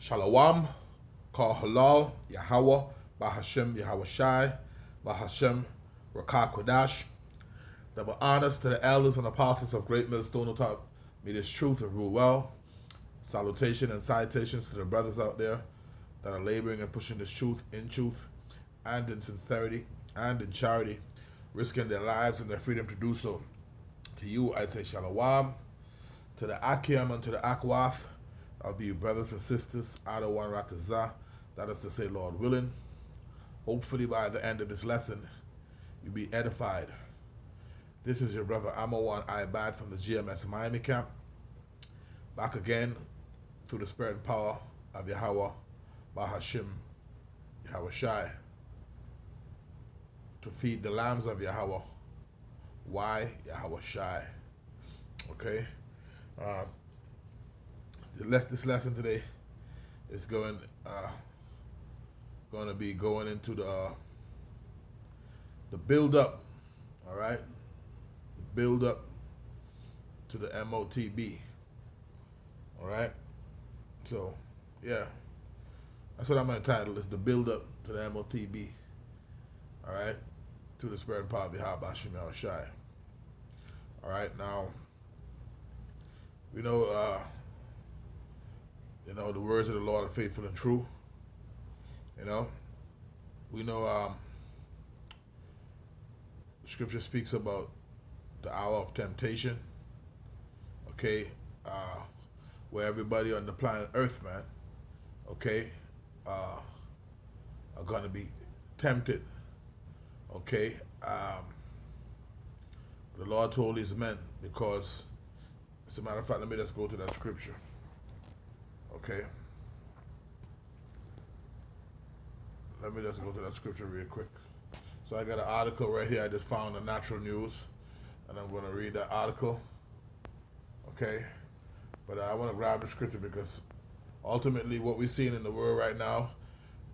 Shalom, Kal Halal, Yahweh, Bahashem Yahweh Shai, Bahashem Rakah Kodash. Double honors to the elders and apostles of Great Millstone who taught me this truth and rule well. Salutation and salutations to the brothers out there that are laboring and pushing this truth and in sincerity and in charity, risking their lives and their freedom to do so. To you, I say Shalom. To the Akim and to the Akwath, I'll be you brothers and sisters, Adawan Ratazah, that is to say, Lord willing. Hopefully by the end of this lesson, you'll be edified. This is your brother Amawan Ibad from the GMS Miami camp, back again through the spirit and power of Yahweh, Bahashim, Yahweh Shai, to feed the lambs of Yahweh. Why Yahweh Shai? Okay? This lesson today is going to be going into the build up, all right? The build up to the MOTB, all right? So, yeah, that's what I'm going to title. Is the build up to the MOTB, all right? To the spirit and power of Yahweh Bashim Yahweh Shai. All right, now we know. The words of the Lord are faithful and true. We know Scripture speaks about the hour of temptation. Okay, where everybody on the planet Earth, man, okay, are going to be tempted. Okay, the Lord told His men, because, as a matter of fact, let me just go to that scripture. Okay. Let me just go to that scripture real quick. So I got an article right here I just found on Natural News, and I'm going to read that article. Okay. But I want to grab the scripture because ultimately what we're seeing in the world right now,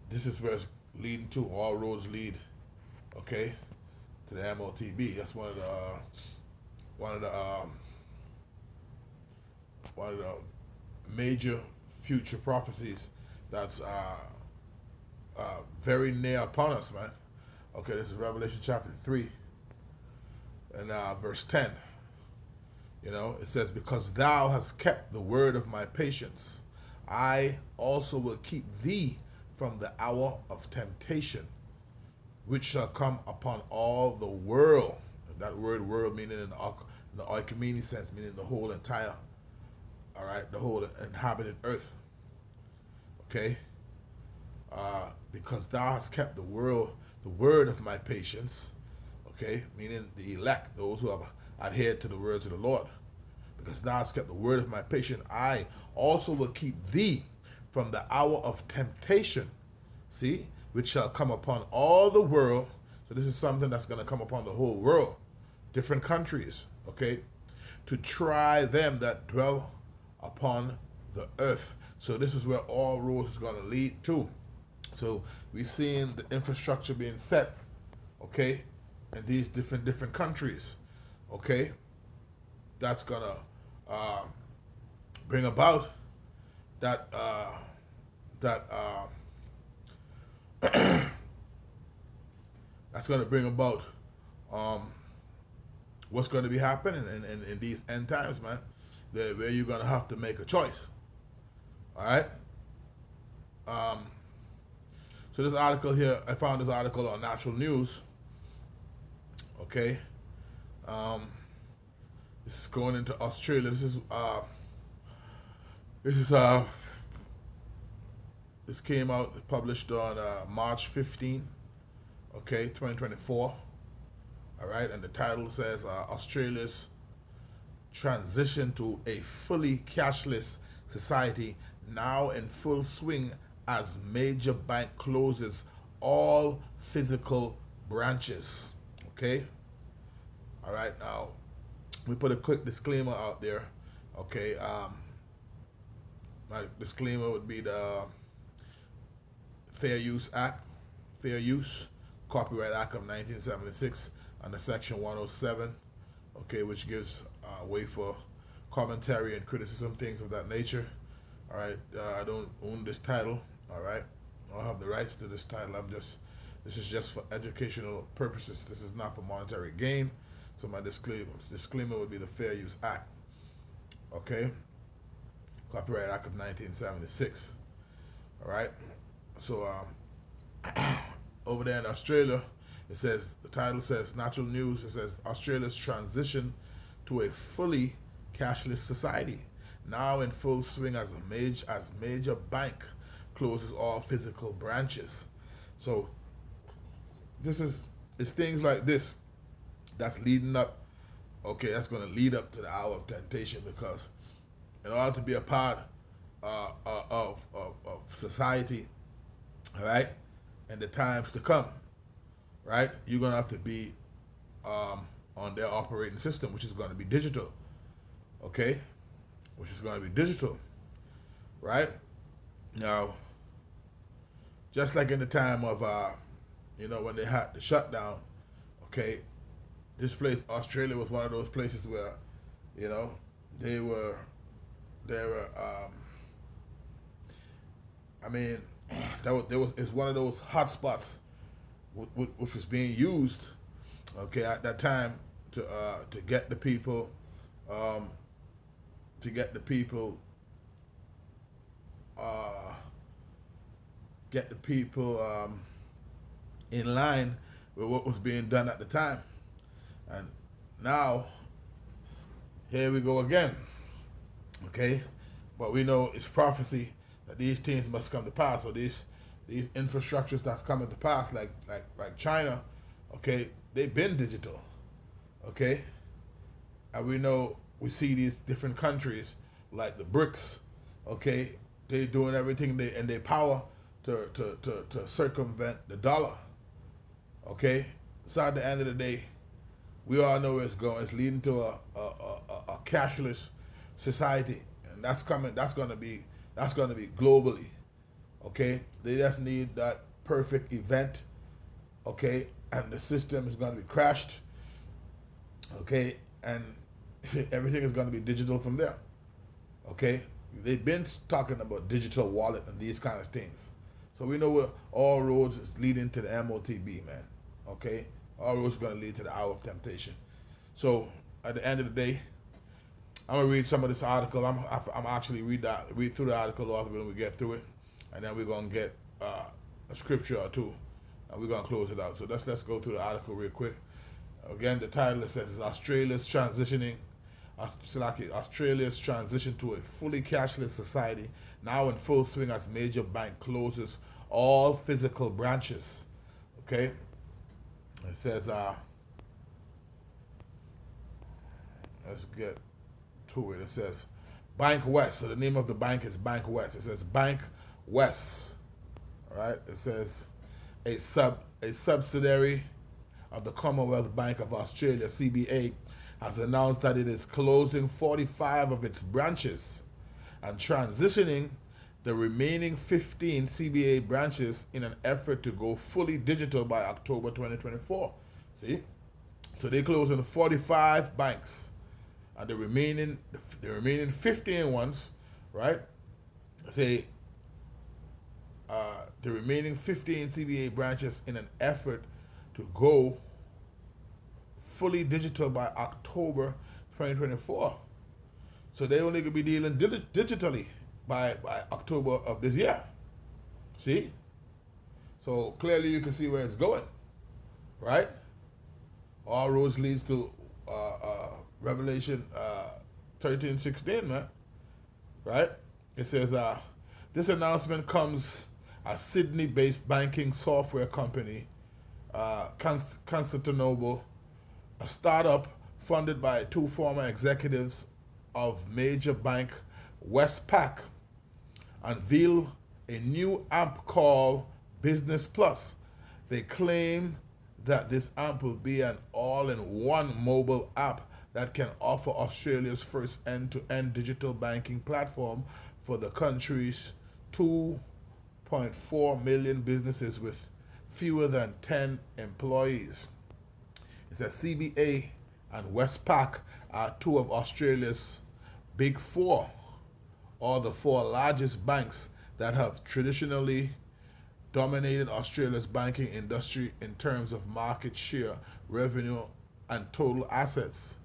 this is where it's leading to. All roads lead, okay, to the MOTB. That's one of the major future prophecies that's very near upon us, man. Okay, this is Revelation chapter 3 and verse 10. It says, because thou hast kept the word of my patience, I also will keep thee from the hour of temptation, which shall come upon all the world. And that word world meaning in the oikumene sense, meaning the whole entire, all right, the whole inhabited earth. Okay? Because thou hast kept the word of my patience, okay, meaning the elect, those who have adhered to the words of the Lord. Because thou hast kept the word of my patience, I also will keep thee from the hour of temptation, see, which shall come upon all the world. So this is something that's going to come upon the whole world, different countries, okay, to try them that dwell upon the earth. So this is where all roads is going to lead to. So we're seeing the infrastructure being set, okay, in these different countries, okay. That's gonna bring about that that's gonna bring about what's going to be happening in these end times, man. Where you're gonna have to make a choice. All right. So this article here, I found this article on Natural News. Okay. This is going into Australia. This came out, published on March 15, okay, 2024. All right, and the title says Australia's transition to a fully cashless society now in full swing as major bank closes all physical branches. Okay? All right, now we put a quick disclaimer out there. Okay, my disclaimer would be the Fair Use Act, Fair Use Copyright Act of 1976 under Section 107, okay, which gives way for commentary and criticism, things of that nature. All right, I don't own this title. All right, I don't have the rights to this title. This is just for educational purposes. This is not for monetary gain. So my disclaimer would be the Fair Use Act. Okay, Copyright Act of 1976. All right, so over there in Australia, it says the title says Natural News. It says Australia's transition to a fully cashless society, now in full swing as major bank closes all physical branches. So it's things like this that's leading up. Okay, that's going to lead up to the hour of temptation, because in order to be a part of society, all right, and the times to come, right, you're going to have to be on their operating system, which is going to be digital, okay, which is going to be digital, right? Now, just like in the time of, when they had the shutdown, okay, this place, Australia, was one of those places where, they were, it's one of those hot spots which was being used, okay, at that time to get the people, in line with what was being done at the time. And now, here we go again, okay? But we know it's prophecy that these things must come to pass. So these infrastructures that's coming to pass, like China, okay, they've been digital, okay? And we see these different countries like the BRICS, okay, they doing everything in their power to circumvent the dollar, okay? So at the end of the day, we all know where it's going. It's leading to a cashless society, and that's coming. That's gonna be globally, okay? They just need that perfect event, okay, and the system is gonna be crashed, okay, and everything is gonna be digital from there, okay? They've been talking about digital wallet and these kind of things, so we know where all roads is leading to the MOTB, man, okay? All roads are going to lead to the hour of temptation. So at the end of the day, I'm gonna read some of this article. I'm actually read through the article when we get through it, and then we're gonna get a scripture or two, and we're gonna close it out. So let's go through the article real quick. Again, the title says is Australia's transition to a fully cashless society, now in full swing as major bank closes all physical branches. Okay. It says, let's get to it. It says, Bank West. So the name of the bank is Bank West. It says Bank West. All right. It says a subsidiary of the Commonwealth Bank of Australia, CBA, has announced that it is closing 45 of its branches and transitioning the remaining 15 CBA branches in an effort to go fully digital by October 2024. See? So they're closing 45 banks, and the remaining 15 ones, right? Say the remaining 15 CBA branches in an effort to go fully digital by October 2024. So they only could be dealing digitally by October of this year. See? So clearly you can see where it's going, right? All roads leads to Revelation 13:16, man. Right? It says, this announcement comes as Sydney-based banking software company, Constantinople, a startup funded by two former executives of major bank Westpac, unveil a new app called Business Plus. They claim that this app will be an all-in-one mobile app that can offer Australia's first end-to-end digital banking platform for the country's 2.4 million businesses with fewer than 10 employees. It says CBA and Westpac are two of Australia's big four, are the four largest banks that have traditionally dominated Australia's banking industry in terms of market share, revenue, and total assets.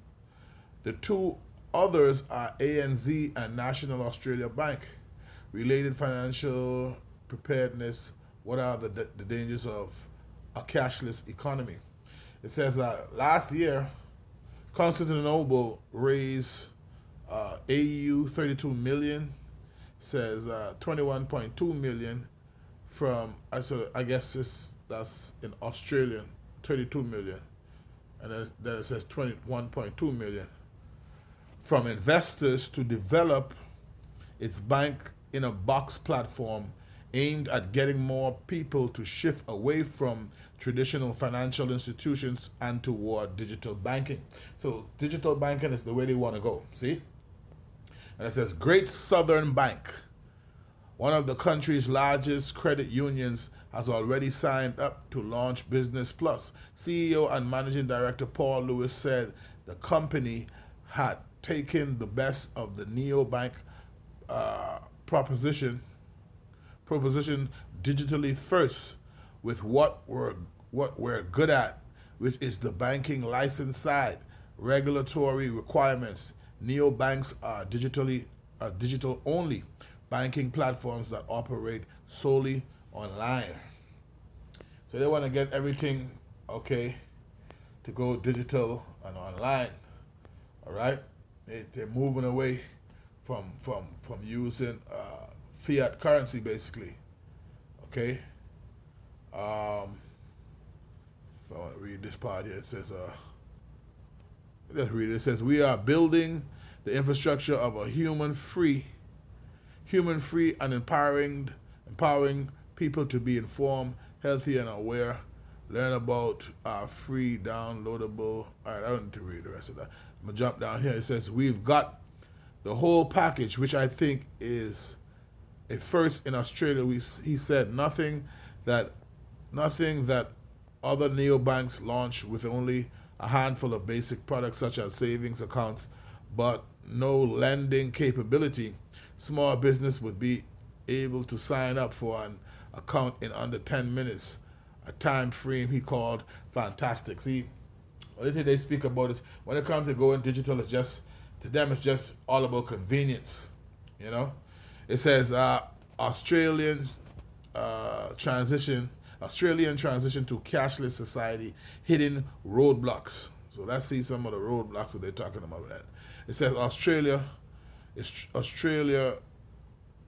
The two others are ANZ and National Australia Bank. Related financial preparedness. What are the dangers of a cashless economy? It says last year, Constantinople raised AU 32 million, says 21.2 million from, I guess that's in Australian, 32 million. And then it says 21.2 million from investors to develop its bank in a box platform aimed at getting more people to shift away from traditional financial institutions and toward digital banking. So digital banking is the way they want to go, see? And it says Great Southern Bank, one of the country's largest credit unions, has already signed up to launch Business Plus. CEO and Managing Director Paul Lewis said the company had taken the best of the neobank proposition digitally first with what we're good at, which is the banking license side, regulatory requirements. Neobanks are digital only banking platforms that operate solely online. So they want to get everything to go digital and online. All right, they're moving away from using fiat currency, basically. Okay. If I want to read this part here, it says, let's read it. It says, we are building the infrastructure of a human-free and empowering people to be informed, healthy, and aware. Learn about our free downloadable. All right, I don't need to read the rest of that. I'm going to jump down here. It says, we've got the whole package, which I think is a first in Australia. He said nothing that other neobanks launch with only a handful of basic products such as savings accounts, but no lending capability. Small business would be able to sign up for an account in under 10 minutes, a time frame he called fantastic. See, the only thing they speak about is when it comes to going digital, to them it's just all about convenience. It says Australian transition to cashless society, hitting roadblocks. So let's see some of the roadblocks what they're talking about. That it says Australia.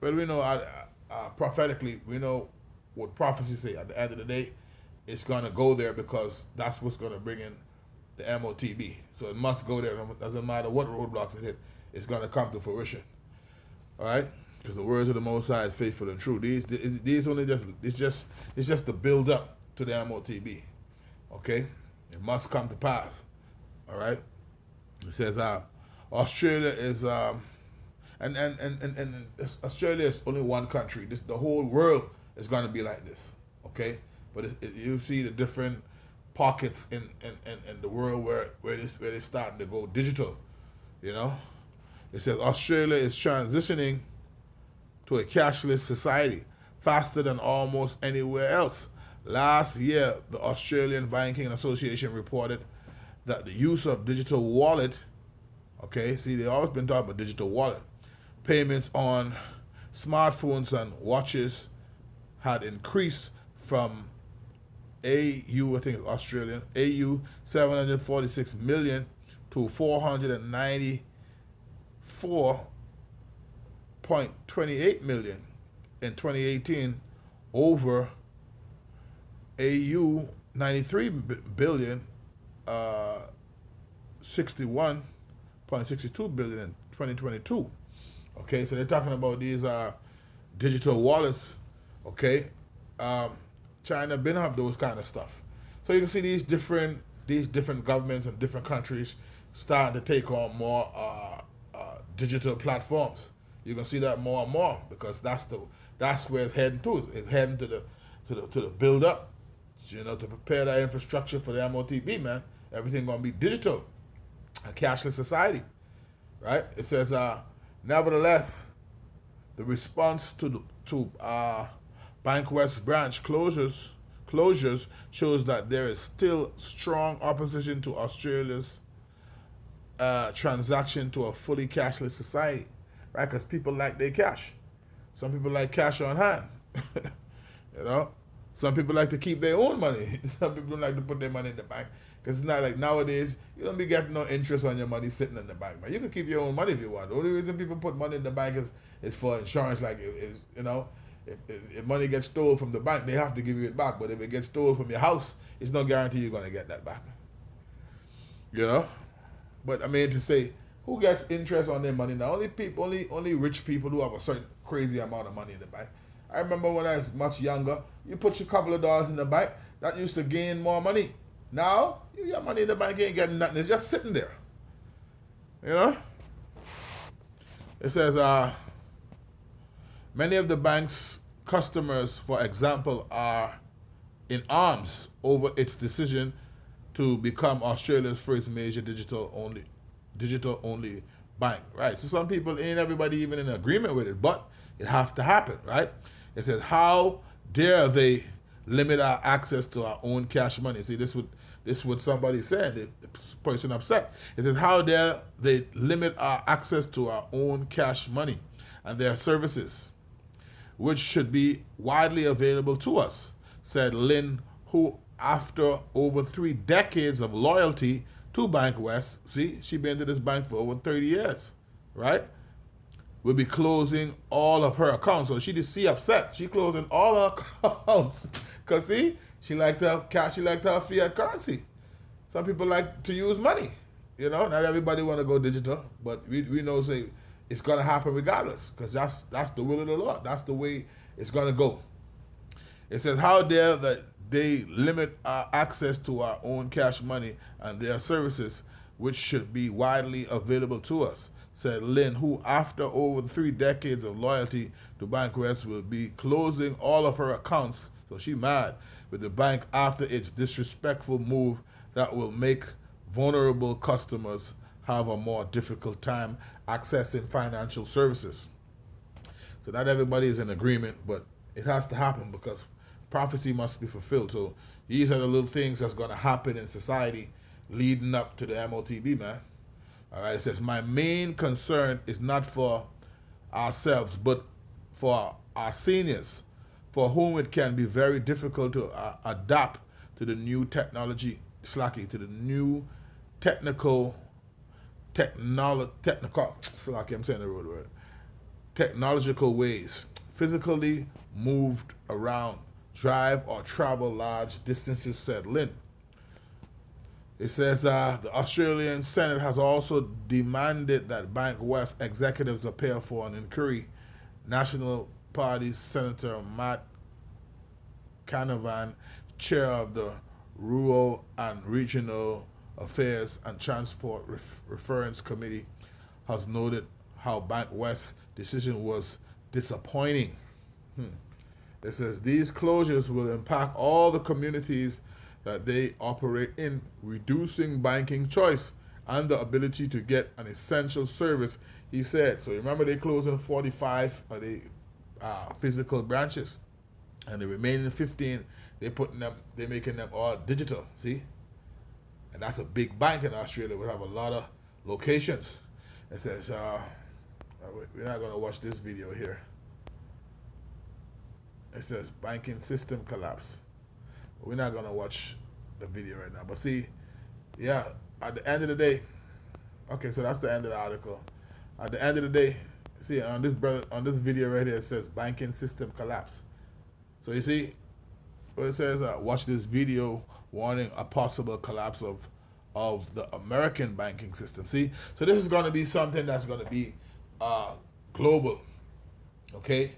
Well, we know prophetically, we know what prophecy say. At the end of the day, it's gonna go there because that's what's gonna bring in the MOTB. So it must go there. It doesn't matter what roadblocks it hit, it's gonna come to fruition. All right, because the words of the Most High is faithful and true. These only it's just the build up to the MOTB. Okay, it must come to pass. All right, it says Australia is and Australia is only one country. The whole world is going to be like this. Okay, but you see the different pockets in the world where they're starting to go digital. It says Australia is transitioning to a cashless society faster than almost anywhere else. Last year, the Australian Banking Association reported that the use of digital wallet, they've always been talking about digital wallet, payments on smartphones and watches had increased from AU 746 million to 494.28 million in 2018 over AU 93 billion 61.62 billion in 2022. Okay, so they're talking about these digital wallets. Okay, China been have those kind of stuff. So you can see these different governments and different countries starting to take on more digital platforms. You can see that more and more because that's where it's heading to. It's heading to the build up, to prepare that infrastructure for the MOTB, man. Everything gonna be digital, a cashless society, right? It says, nevertheless, The response to Bank West branch closures shows that there is still strong opposition to Australia's transaction to a fully cashless society, right? Because people like their cash. Some people like cash on hand. You know, some people like to keep their own money. Some people like to put their money in the bank. Because it's not like nowadays, you don't be getting no interest on your money sitting in the bank, man. You can keep your own money if you want. The only reason people put money in the bank is for insurance. Like, you know, if money gets stolen from the bank, they have to give you it back. But if it gets stolen from your house, it's no guarantee you're going to get that back. You know? But I mean to say, who gets interest on their money now? Only rich people who have a certain crazy amount of money in the bank. I remember when I was much younger, you put your couple of dollars in the bank, that used to gain more money. Now, your money in the bank ain't getting nothing. It's just sitting there. You know? It says, many of the bank's customers, for example, are in arms over its decision to become Australia's first major digital only bank, right? So some people, ain't everybody even in agreement with it, but it has to happen, right? It says, how dare they limit our access to our own cash money? See, this is what somebody said, the person upset. It says, how dare they limit our access to our own cash money and their services, which should be widely available to us, said Lynn, who, after over 3 decades of loyalty to Bank West, see, she been to this bank for over 30 years, right? Will be closing all of her accounts. So she upset. She closing all her accounts. Because see, she liked to have cash, she liked to have fiat currency. Some people like to use money. You know, not everybody want to go digital, but we know say it's gonna happen regardless, because that's the will of the Lord. That's the way it's gonna go. It says, how dare that they limit our access to our own cash money and their services, which should be widely available to us, said Lynn, who, after over 3 decades of loyalty to Bank West, will be closing all of her accounts. So she mad with the bank after its disrespectful move that will make vulnerable customers have a more difficult time accessing financial services. So not everybody is in agreement, but it has to happen because prophecy must be fulfilled. So these are the little things that's going to happen in society leading up to the MOTB, man. All right, it says, my main concern is not for ourselves, but for our seniors, for whom it can be very difficult to adapt to the new technology, to the new technological, I'm saying the road word, technological ways, physically moved around, drive or travel large distances, said Lynn. It says the Australian Senate has also demanded that Bank West executives appear for an inquiry. National Party Senator Matt Canavan, chair of the Rural and Regional Affairs and Transport Reference Committee, has noted how Bank West's decision was disappointing. It says these closures will impact all the communities that they operate in, reducing banking choice and the ability to get an essential service, he said. So remember, they closing 45 of the physical branches, and the remaining 15, they're making them all digital. See, and that's a big bank in Australia. We have a lot of locations. It says we're not gonna watch this video here. It says banking system collapse. We're not gonna watch the video right now, but see, yeah, at the end of the day, okay, so that's the end of the article. At the end of the day, see on this video right here, it says banking system collapse. So you see, what it says, watch this video warning a possible collapse of the American banking system. See, so this is going to be something that's going to be global. Okay,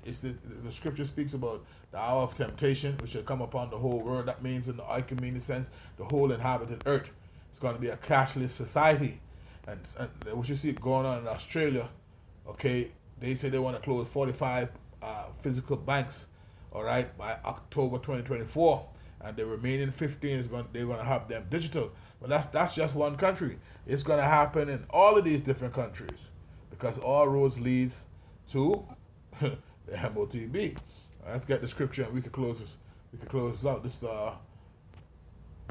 it's the scripture speaks about the hour of temptation, which shall come upon the whole world. That means, in the ecumenical sense, the whole inhabited earth. It's going to be a cashless society, and what you see going on in Australia. Okay, they say they want to close 45 physical banks, all right, by October 2024, and the remaining 15 they're going to have them digital. But that's just one country. It's going to happen in all of these different countries, because all roads leads to the MOTB. Let's get the scripture and we can close this. We can close this out. This is the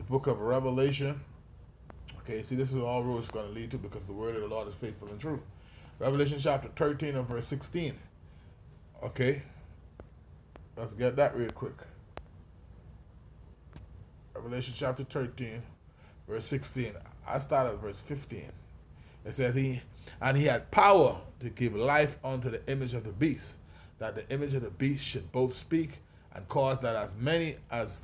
book of Revelation. Okay, see, this is all roads going to lead to, because the word of the Lord is faithful and true. Revelation chapter 13 and verse 16. Okay, let's get that real quick. Revelation chapter 13, verse 16. I start at verse 15. It says, he had power to give life unto the image of the beast, that the image of the beast should both speak and cause that as many as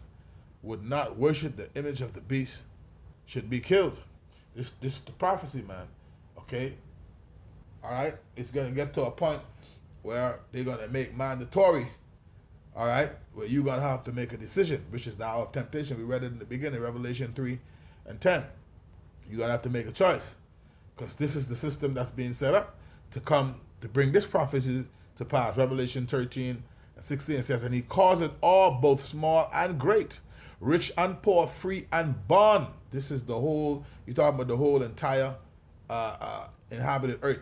would not worship the image of the beast should be killed. This is the prophecy, man. Okay? All right? It's going to get to a point where they're going to make mandatory, all right, where you're going to have to make a decision, which is the hour of temptation. We read it in the beginning, Revelation 3 and 10. You're going to have to make a choice, because this is the system that's being set up to come to bring this prophecy to pass. Revelation 13 and 16 says, and he causeth all, both small and great, rich and poor, free and bond. This is the whole, you're talking about the whole entire inhabited earth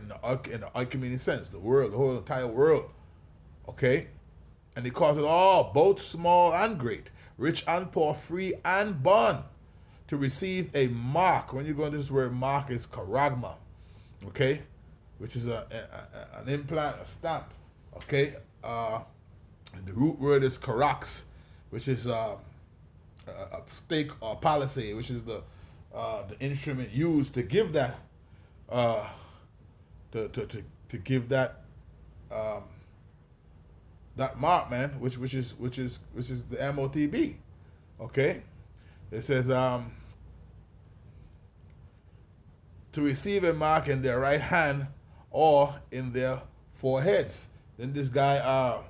in the ecumenical sense, the world, the whole entire world. Okay? And he causeth all, both small and great, rich and poor, free and bond, to receive a mark. When you go into this word, mark is charagma, okay, which is an implant, a stamp, okay. The root word is charax, which is a stake or palisade, which is the instrument used to give that to give that that mark, man, which is the MOTB, okay. It says to receive a mark in their right hand or in their foreheads. Then this guy,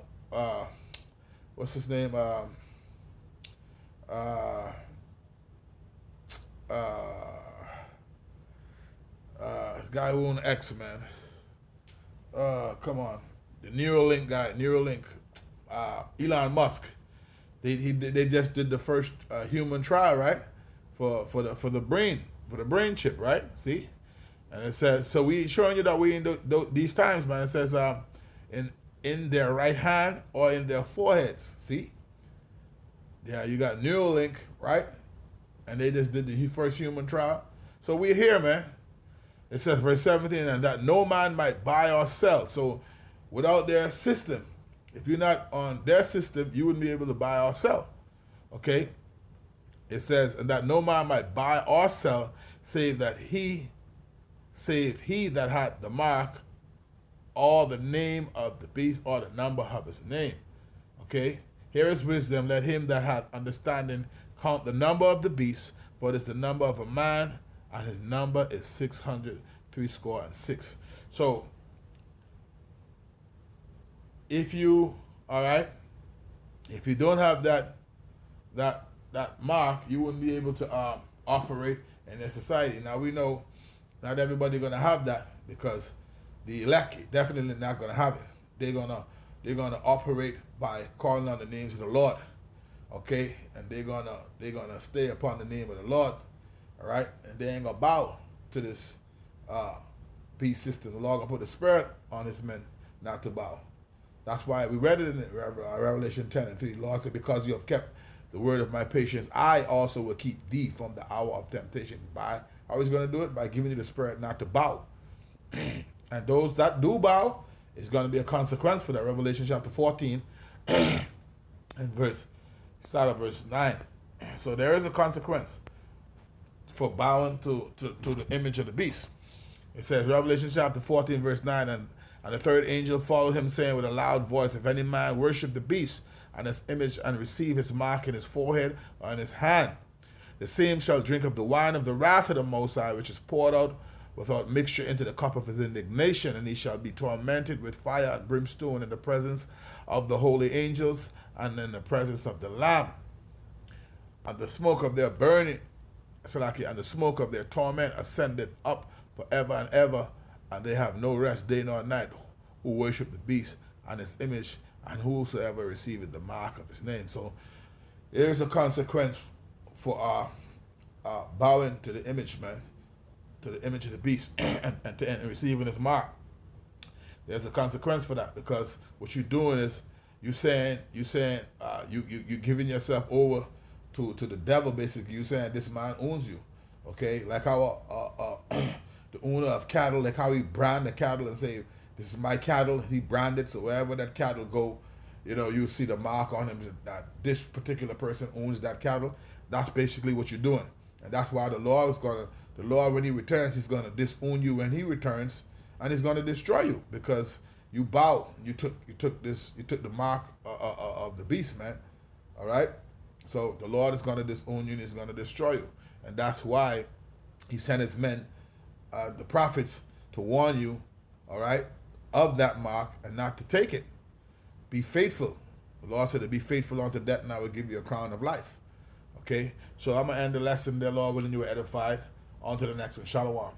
what's his name? This guy who owns X, man. Come on, the Neuralink guy, Elon Musk. They just did the first human trial, right? For the brain chip, right? See, and it says, so we showing you that we in these times, man. It says in their right hand or in their foreheads. See, yeah, you got Neuralink, right? And they just did the first human trial. So we're here, man. It says verse 17, and that no man might buy or sell. So without their system, if you're not on their system, you wouldn't be able to buy or sell. Okay? It says, and that no man might buy or sell, save he that had the mark, or the name of the beast, or the number of his name. Okay? Here is wisdom. Let him that hath understanding count the number of the beast, for it is the number of a man, and his number is 666. So, if you, all right, if you don't have that mark, you wouldn't be able to operate in a society. Now we know not everybody gonna have that, because the elect definitely not gonna have it. They're gonna operate by calling on the names of the Lord, okay, and they're gonna stay upon the name of the Lord, all right, and they ain't gonna bow to this beast system. The Lord gonna put the spirit on his men not to bow. That's why we read it in Revelation 10 and 3. The Lord said, because you have kept the word of my patience, I also will keep thee from the hour of temptation. By how he's going to do it? By giving you the spirit not to bow. And those that do bow, is going to be a consequence for that. Revelation chapter 14 and start at verse 9. So there is a consequence for bowing to the image of the beast. It says, Revelation chapter 14 verse 9, and the third angel followed him, saying with a loud voice, if any man worship the beast and his image, and receive his mark in his forehead or in his hand, the same shall drink of the wine of the wrath of the Most High, which is poured out without mixture into the cup of his indignation, and he shall be tormented with fire and brimstone in the presence of the holy angels and in the presence of the Lamb. And the smoke of their burning, and the smoke of their torment ascended up forever and ever, and they have no rest day nor night, who worship the beast and his image, and whosoever receiveth the mark of his name. So there is a consequence for bowing to the image, man, to the image of the beast, and receiving his mark. There's a consequence for that, because what you're doing is you giving yourself over to the devil. Basically, you saying this man owns you. Okay, like how the owner of cattle, like how he brand the cattle and say, this is my cattle. He branded, so wherever that cattle go, you see the mark on him that this particular person owns that cattle. That's basically what you're doing, and that's why the Lord when He returns, He's gonna disown you when He returns, and He's gonna destroy you because you bowed. You took the mark of the beast, man. All right. So the Lord is gonna disown you and He's gonna destroy you, and that's why He sent His men, the prophets, to warn you, all right, of that mark and not to take it. Be faithful. The Lord said to be faithful unto death, and I will give you a crown of life. Okay, so I'm going to end the lesson there, Lord, willing you were edified. On to the next one. Shalom.